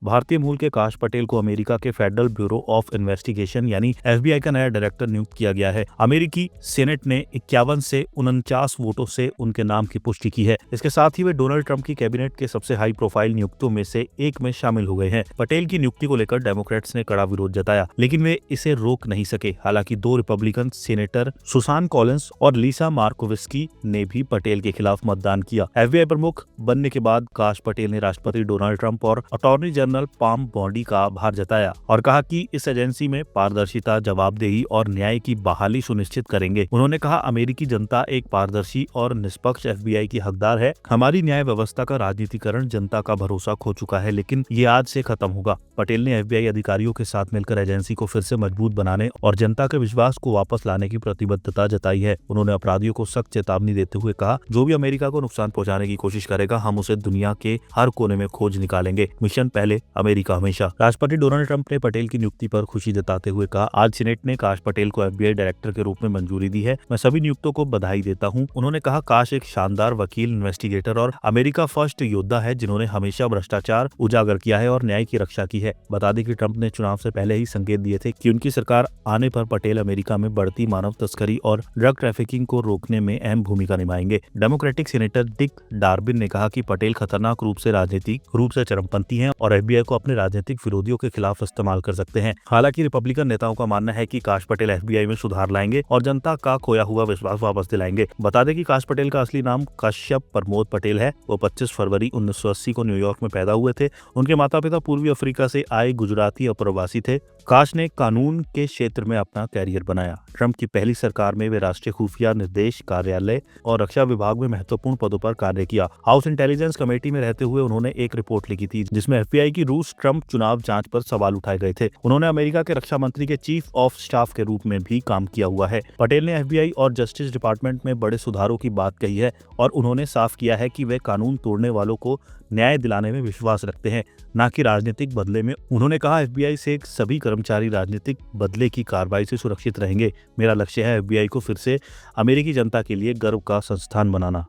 भारतीय मूल के काश पटेल को अमेरिका के फेडरल ब्यूरो ऑफ इन्वेस्टिगेशन यानी FBI का नया डायरेक्टर नियुक्त किया गया है। अमेरिकी सेनेट ने 51 से 49 वोटों से उनके नाम की पुष्टि की है। इसके साथ ही वे डोनाल्ड ट्रंप की कैबिनेट के सबसे हाई प्रोफाइल नियुक्तियों में से एक में शामिल हो गए हैं। पटेल की नियुक्ति को लेकर डेमोक्रेट्स ने कड़ा विरोध जताया, लेकिन वे इसे रोक नहीं सके। हालांकि 2 रिपब्लिकन सेनेटर सुसान कॉलिंस और लीसा मार्कोविस्की ने भी पटेल के खिलाफ मतदान किया। FBI प्रमुख बनने के बाद काश पटेल ने राष्ट्रपति डोनाल्ड ट्रंप और अटॉर्नी जनरल पाम बॉडी का आभार जताया और कहा कि इस एजेंसी में पारदर्शिता, जवाबदेही और न्याय की बहाली सुनिश्चित करेंगे। उन्होंने कहा, अमेरिकी जनता एक पारदर्शी और निष्पक्ष FBI की हकदार है। हमारी न्याय व्यवस्था का राजनीतिकरण जनता का भरोसा खो चुका है, लेकिन ये आज से खत्म होगा। पटेल ने FBI अधिकारियों के साथ मिलकर एजेंसी को फिर से मजबूत बनाने और जनता के विश्वास को वापस लाने की प्रतिबद्धता जताई है। उन्होंने अपराधियों को सख्त चेतावनी देते हुए कहा, जो भी अमेरिका को नुकसान पहुंचाने की कोशिश करेगा, हम उसे दुनिया के हर कोने में खोज निकालेंगे। मिशन पहले, अमेरिका हमेशा। राष्ट्रपति डोनाल्ड ट्रंप ने पटेल की नियुक्ति पर खुशी जताते हुए कहा, आज सीनेट ने काश पटेल को FBI डायरेक्टर के रूप में मंजूरी दी है। मैं सभी नियुक्तों को बधाई देता हूं। उन्होंने कहा, काश एक शानदार वकील, इन्वेस्टिगेटर और अमेरिका फर्स्ट योद्धा है, जिन्होंने हमेशा भ्रष्टाचार उजागर किया है और न्याय की रक्षा की है। बता दें कि ट्रंप ने चुनाव से पहले ही संकेत दिए थे कि उनकी सरकार आने पर पटेल अमेरिका में बढ़ती मानव तस्करी और ड्रग ट्रैफिकिंग को रोकने में अहम भूमिका निभाएंगे। डेमोक्रेटिक सेनेटर डिक डार्बिन ने कहा कि पटेल खतरनाक रूप से राजनीतिक रूप से चरमपंथी हैं और FBI को अपने राजनीतिक विरोधियों के खिलाफ इस्तेमाल कर सकते हैं। हालांकि रिपब्लिकन नेताओं का मानना है कि काश पटेल FBI में सुधार लाएंगे और जनता का खोया हुआ विश्वास वापस दिलाएंगे। बता दें कि काश पटेल का असली नाम कश्यप प्रमोद पटेल है। वो 25 फरवरी 1980 को न्यूयॉर्क में पैदा हुए थे। उनके माता पिता पूर्वी अफ्रीका से आए गुजराती अप्रवासी थे। काश ने कानून के क्षेत्र में अपना कैरियर बनाया। ट्रंप की पहली सरकार में वे राष्ट्रीय खुफिया निर्देश कार्यालय और रक्षा विभाग में महत्वपूर्ण पदों पर कार्य किया। हाउस इंटेलिजेंस कमेटी में रहते हुए उन्होंने एक रिपोर्ट लिखी थी, जिसमें FBI की रूस ट्रंप चुनाव जांच पर सवाल उठाए गए थे। उन्होंने अमेरिका के रक्षा मंत्री के चीफ ऑफ स्टाफ के रूप में भी काम किया हुआ है। पटेल ने FBI और जस्टिस डिपार्टमेंट में बड़े सुधारों की बात कही है और उन्होंने साफ किया है कि वे कानून तोड़ने वालों को न्याय दिलाने में विश्वास रखते हैं, न कि राजनीतिक बदले में। उन्होंने कहा, FBI से सभी कर्मचारी राजनीतिक बदले की कार्रवाई से सुरक्षित रहेंगे। मेरा लक्ष्य है FBI को फिर से अमेरिकी जनता के लिए गर्व का संस्थान बनाना।